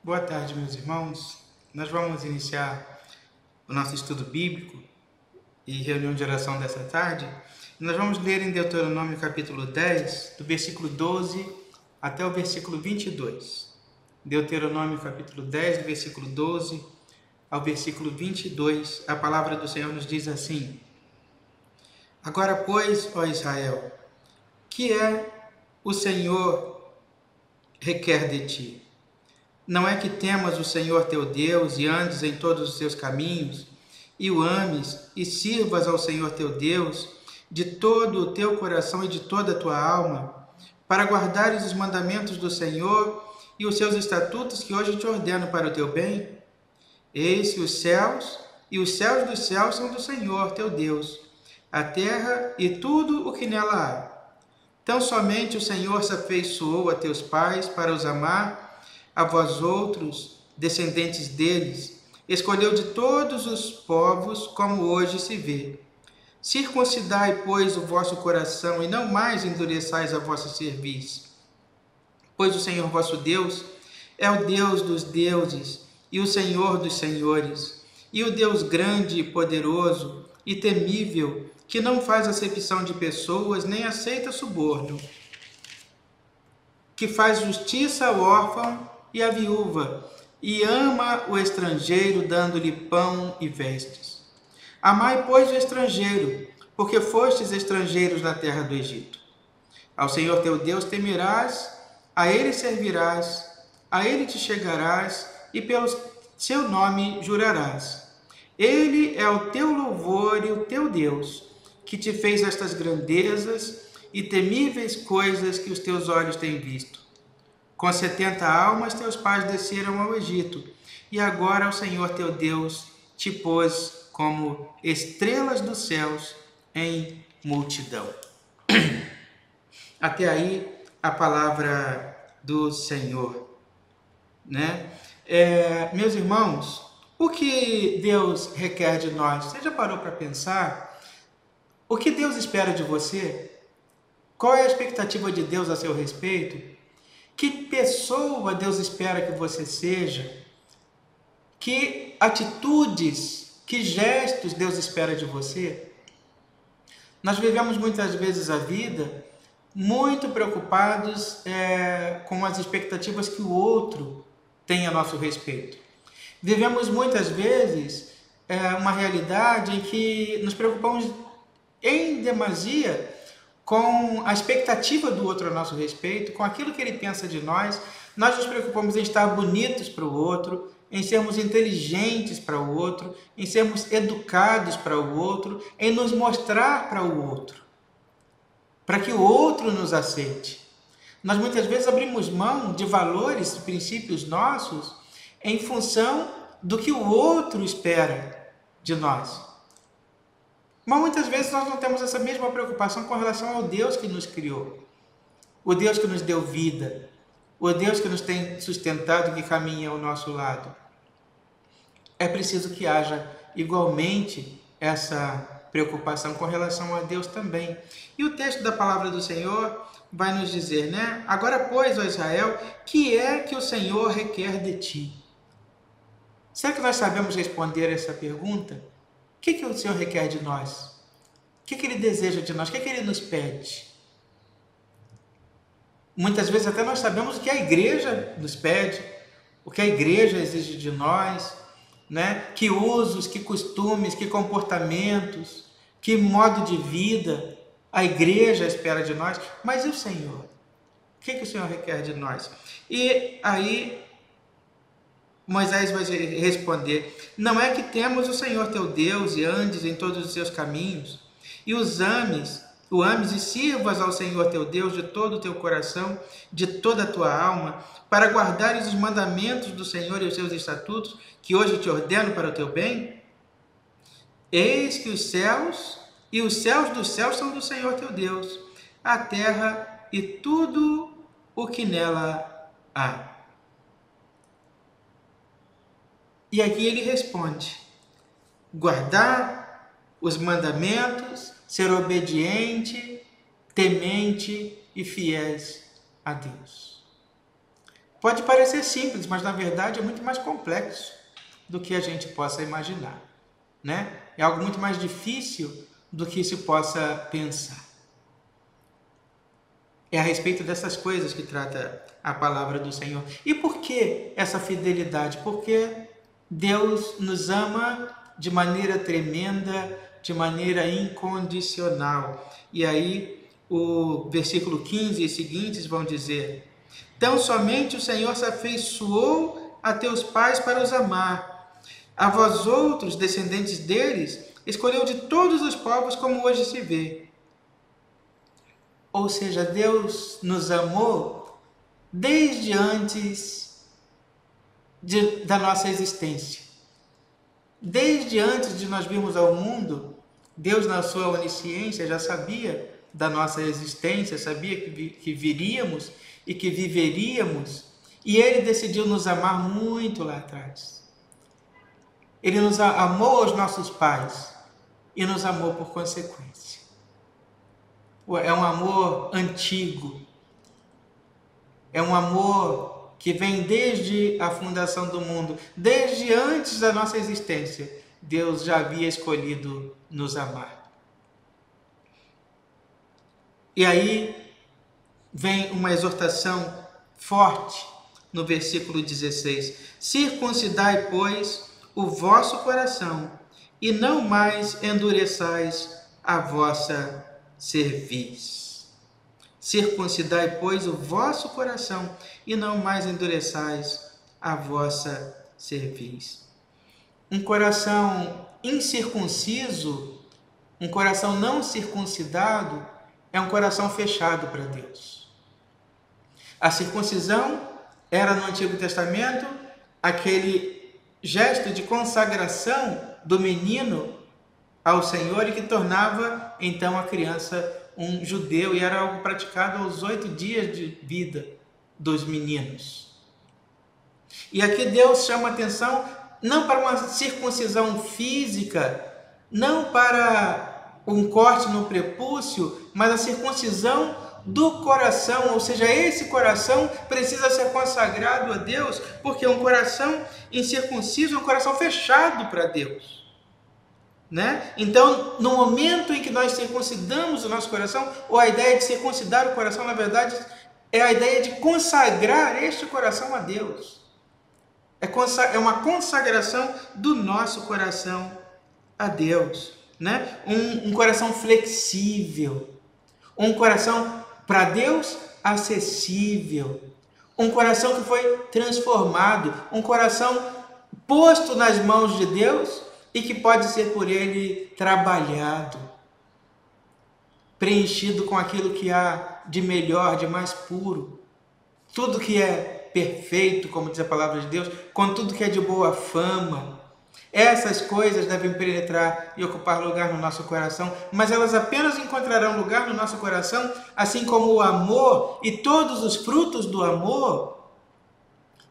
Boa tarde, meus irmãos. Nós vamos iniciar o nosso estudo bíblico e reunião de oração dessa tarde. Nós vamos ler em Deuteronômio capítulo 10, do versículo 12 até o versículo 22. Deuteronômio capítulo 10, do versículo 12 ao versículo 22, a palavra do Senhor nos diz assim: Agora, pois, ó Israel, que é o Senhor requer de ti? Não é que temas o Senhor teu Deus e andes em todos os seus caminhos, e o ames e sirvas ao Senhor teu Deus de todo o teu coração e de toda a tua alma, para guardares os mandamentos do Senhor e os seus estatutos que hoje te ordeno para o teu bem? Eis que os céus e os céus dos céus são do Senhor teu Deus, a terra e tudo o que nela há. Tão somente o Senhor se afeiçoou a teus pais para os amar, a vós outros, descendentes deles, escolheu de todos os povos, como hoje se vê. Circuncidai, pois, o vosso coração, e não mais endureçais a vossa cerviz. Pois o Senhor vosso Deus é o Deus dos deuses, e o Senhor dos senhores, e o Deus grande e poderoso, e temível, que não faz acepção de pessoas, nem aceita suborno, que faz justiça ao órfão e à viúva, e ama o estrangeiro, dando-lhe pão e vestes. Amai, pois, o estrangeiro, porque fostes estrangeiros na terra do Egito. Ao Senhor teu Deus temerás, a Ele servirás, a Ele te chegarás, e pelo seu nome jurarás. Ele é o teu louvor e o teu Deus, que te fez estas grandezas e temíveis coisas que os teus olhos têm visto. Com 70 almas teus pais desceram ao Egito, e agora o Senhor teu Deus te pôs como estrelas dos céus em multidão. Até aí a palavra do Senhor, né? Meus irmãos, o que Deus requer de nós? Você já parou para pensar? O que Deus espera de você? Qual é a expectativa de Deus a seu respeito? Que pessoa Deus espera que você seja? Que atitudes, que gestos Deus espera de você? Nós vivemos muitas vezes a vida muito preocupados com as expectativas que o outro tem a nosso respeito. Vivemos muitas vezes uma realidade em que nos preocupamos em demasia com a expectativa do outro a nosso respeito, com aquilo que ele pensa de nós. Nós nos preocupamos em estar bonitos para o outro, em sermos inteligentes para o outro, em sermos educados para o outro, em nos mostrar para o outro, para que o outro nos aceite. Nós muitas vezes abrimos mão de valores, de princípios nossos, em função do que o outro espera de nós. Mas muitas vezes nós não temos essa mesma preocupação com relação ao Deus que nos criou, o Deus que nos deu vida, o Deus que nos tem sustentado e que caminha ao nosso lado. É preciso que haja igualmente essa preocupação com relação a Deus também. E o texto da palavra do Senhor vai nos dizer, né? Agora, pois, ó Israel, que é que o Senhor requer de ti? Será que nós sabemos responder essa pergunta? O que o Senhor requer de nós? O que Ele deseja de nós? O que Ele nos pede? Muitas vezes até nós sabemos o que a igreja nos pede, o que a igreja exige de nós, né? Que usos, que costumes, que comportamentos, que modo de vida a igreja espera de nós. Mas e o Senhor? O que o Senhor requer de nós? E aí Moisés vai responder: não é que temos o Senhor teu Deus e andes em todos os seus caminhos, e o ames e sirvas ao Senhor teu Deus de todo o teu coração, de toda a tua alma, para guardares os mandamentos do Senhor e os seus estatutos, que hoje te ordeno para o teu bem? Eis que os céus e os céus dos céus são do Senhor teu Deus, a terra e tudo o que nela há. E aqui ele responde: guardar os mandamentos, ser obediente, temente e fiéis a Deus. Pode parecer simples, mas na verdade é muito mais complexo do que a gente possa imaginar, né? É algo muito mais difícil do que se possa pensar. É a respeito dessas coisas que trata a palavra do Senhor. E por que essa fidelidade? Porque Deus nos ama de maneira tremenda, de maneira incondicional. E aí o versículo 15 e seguintes vão dizer: tão somente o Senhor se afeiçoou a teus pais para os amar. A vós outros, descendentes deles, escolheu de todos os povos, como hoje se vê. Ou seja, Deus nos amou desde antes da nossa existência. Desde antes de nós virmos ao mundo, Deus, na sua onisciência, já sabia da nossa existência, sabia que viríamos e que viveríamos, e Ele decidiu nos amar muito lá atrás. Ele nos amou aos nossos pais e nos amou por consequência. É um amor antigo, é um amor que vem desde a fundação do mundo, desde antes da nossa existência. Deus já havia escolhido nos amar. E aí vem uma exortação forte no versículo 16: circuncidai, pois, o vosso coração, e não mais endureçais a vossa cerviz. Circuncidai, pois, o vosso coração, e não mais endureçais a vossa cerviz. Um coração incircunciso, um coração não circuncidado, é um coração fechado para Deus. A circuncisão era, no Antigo Testamento, aquele gesto de consagração do menino ao Senhor e que tornava então a criança um judeu, e era algo praticado aos 8 dias de vida dos meninos. E aqui Deus chama atenção não para uma circuncisão física, não para um corte no prepúcio, mas a circuncisão do coração, ou seja, esse coração precisa ser consagrado a Deus, porque um coração incircunciso é um coração fechado para Deus. Né? Então, no momento em que nós circuncidamos o nosso coração, ou a ideia de circuncidar o coração, na verdade, é a ideia de consagrar este coração a Deus. É uma consagração do nosso coração a Deus. Né? Um coração flexível, um coração para Deus acessível, um coração que foi transformado, um coração posto nas mãos de Deus e que pode ser por Ele trabalhado, preenchido com aquilo que há de melhor, de mais puro, tudo que é perfeito, como diz a palavra de Deus, com tudo que é de boa fama. Essas coisas devem penetrar e ocupar lugar no nosso coração, mas elas apenas encontrarão lugar no nosso coração, assim como o amor e todos os frutos do amor,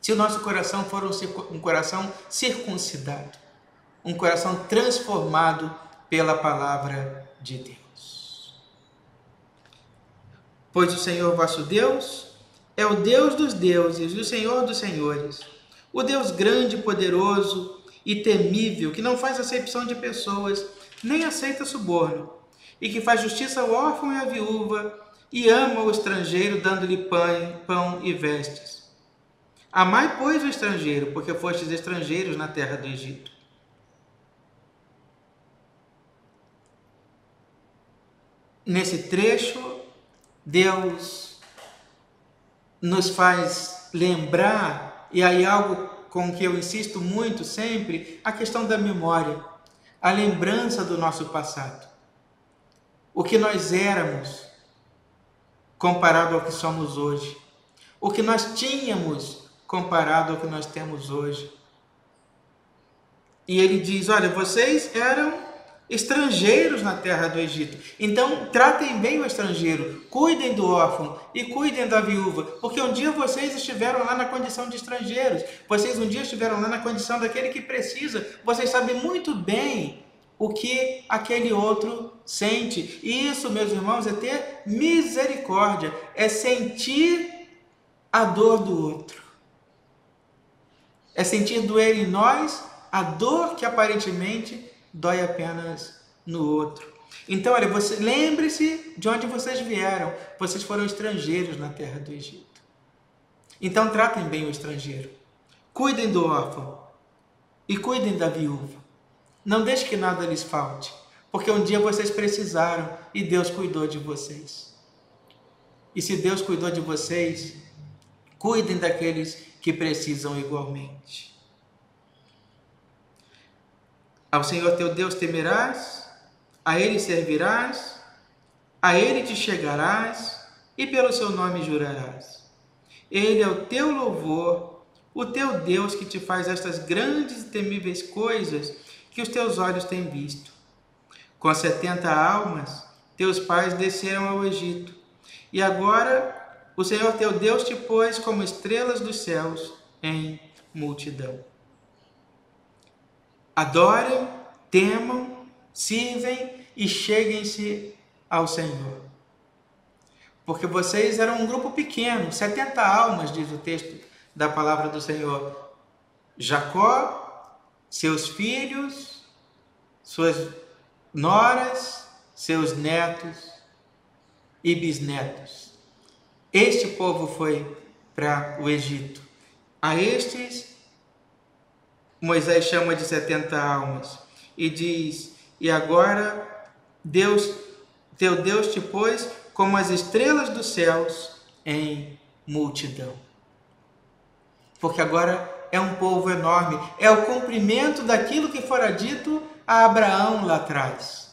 se o nosso coração for um coração circuncidado, um coração transformado pela palavra de Deus. Pois o Senhor vosso Deus é o Deus dos deuses e o Senhor dos senhores, o Deus grande e poderoso e temível, que não faz acepção de pessoas, nem aceita suborno, e que faz justiça ao órfão e à viúva, e ama o estrangeiro, dando-lhe pão e vestes. Amai, pois, o estrangeiro, porque fostes estrangeiros na terra do Egito. Nesse trecho, Deus nos faz lembrar, e aí algo com que eu insisto muito sempre, a questão da memória, a lembrança do nosso passado. O que nós éramos comparado ao que somos hoje. O que nós tínhamos comparado ao que nós temos hoje. E ele diz, olha, vocês eram estrangeiros na terra do Egito. Então, tratem bem o estrangeiro, cuidem do órfão e cuidem da viúva, porque um dia vocês estiveram lá na condição de estrangeiros, vocês um dia estiveram lá na condição daquele que precisa, vocês sabem muito bem o que aquele outro sente. E isso, meus irmãos, é ter misericórdia, é sentir a dor do outro. É sentir doer em nós a dor que aparentemente dói apenas no outro. Então, olha, lembre-se de onde vocês vieram. Vocês foram estrangeiros na terra do Egito. Então, tratem bem o estrangeiro. Cuidem do órfão e cuidem da viúva. Não deixe que nada lhes falte, porque um dia vocês precisaram e Deus cuidou de vocês. E se Deus cuidou de vocês, cuidem daqueles que precisam igualmente. Ao Senhor teu Deus temerás, a Ele servirás, a Ele te chegarás e pelo seu nome jurarás. Ele é o teu louvor, o teu Deus que te faz estas grandes e temíveis coisas que os teus olhos têm visto. Com 70 almas, teus pais desceram ao Egito, e agora o Senhor teu Deus te pôs como estrelas dos céus em multidão. Adorem, temam, sirvem e cheguem-se ao Senhor. Porque vocês eram um grupo pequeno, 70 almas, diz o texto da palavra do Senhor. Jacó, seus filhos, suas noras, seus netos e bisnetos. Este povo foi para o Egito. A estes, Moisés chama de 70 almas e diz: e agora teu Deus te pôs como as estrelas dos céus em multidão. Porque agora é um povo enorme, é o cumprimento daquilo que fora dito a Abraão lá atrás.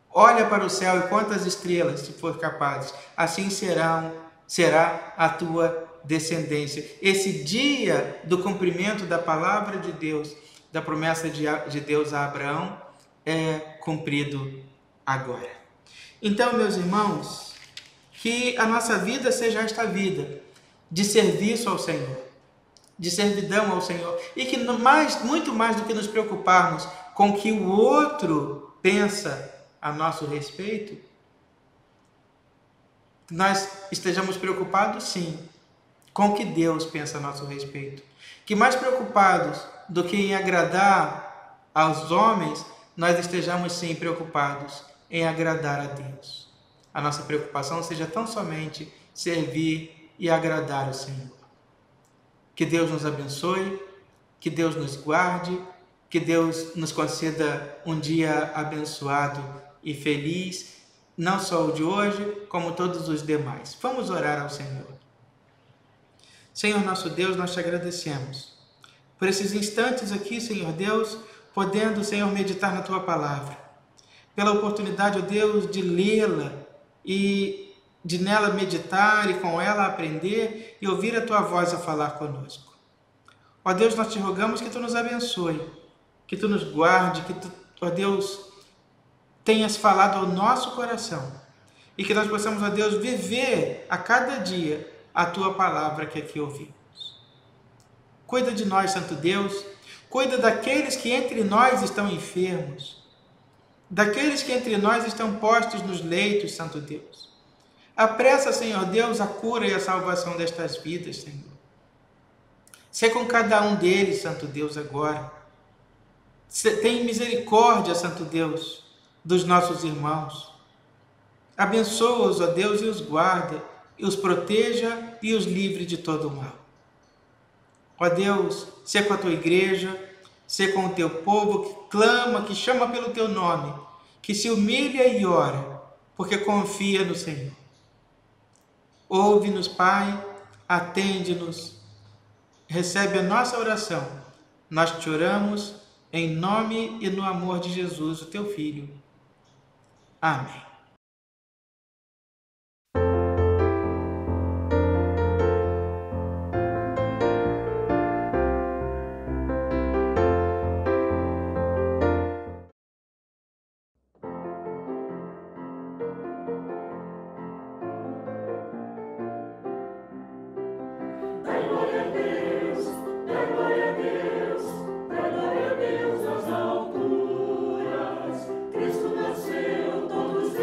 Olha para o céu e quantas estrelas, se for capaz, assim será a tua descendência. Esse dia do cumprimento da palavra de Deus, da promessa de Deus a Abraão, é cumprido agora. Então, meus irmãos, que a nossa vida seja esta vida de serviço ao Senhor, de servidão ao Senhor, e que muito mais do que nos preocuparmos com o que o outro pensa a nosso respeito, nós estejamos preocupados, sim, com o que Deus pensa a nosso respeito. Que mais preocupados do que em agradar aos homens, nós estejamos, sim, preocupados em agradar a Deus. A nossa preocupação seja tão somente servir e agradar o Senhor. Que Deus nos abençoe, que Deus nos guarde, que Deus nos conceda um dia abençoado e feliz, não só o de hoje, como todos os demais. Vamos orar ao Senhor. Senhor nosso Deus, nós te agradecemos por esses instantes aqui, Senhor Deus, podendo, Senhor, meditar na tua palavra, pela oportunidade, ó Deus, de lê-la e de nela meditar e com ela aprender e ouvir a tua voz a falar conosco. Ó Deus, nós te rogamos que tu nos abençoe, que tu nos guarde, que tu, ó Deus, tenhas falado ao nosso coração e que nós possamos, ó Deus, viver a cada dia a tua palavra que aqui ouvimos. Cuida de nós, Santo Deus, cuida daqueles que entre nós estão enfermos, daqueles que entre nós estão postos nos leitos, Santo Deus. Apressa, Senhor Deus, a cura e a salvação destas vidas, Senhor. Sê com cada um deles, Santo Deus, agora. Tem misericórdia, Santo Deus, dos nossos irmãos. Abençoa-os, ó Deus, e os guarda, e os proteja e os livre de todo o mal. Ó Deus, sê com a tua igreja, sê com o teu povo que clama, que chama pelo teu nome, que se humilha e ora, porque confia no Senhor. Ouve-nos, Pai, atende-nos, recebe a nossa oração. Nós te oramos em nome e no amor de Jesus, o teu Filho. Amém. Cristo nasceu, todos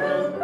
cantar.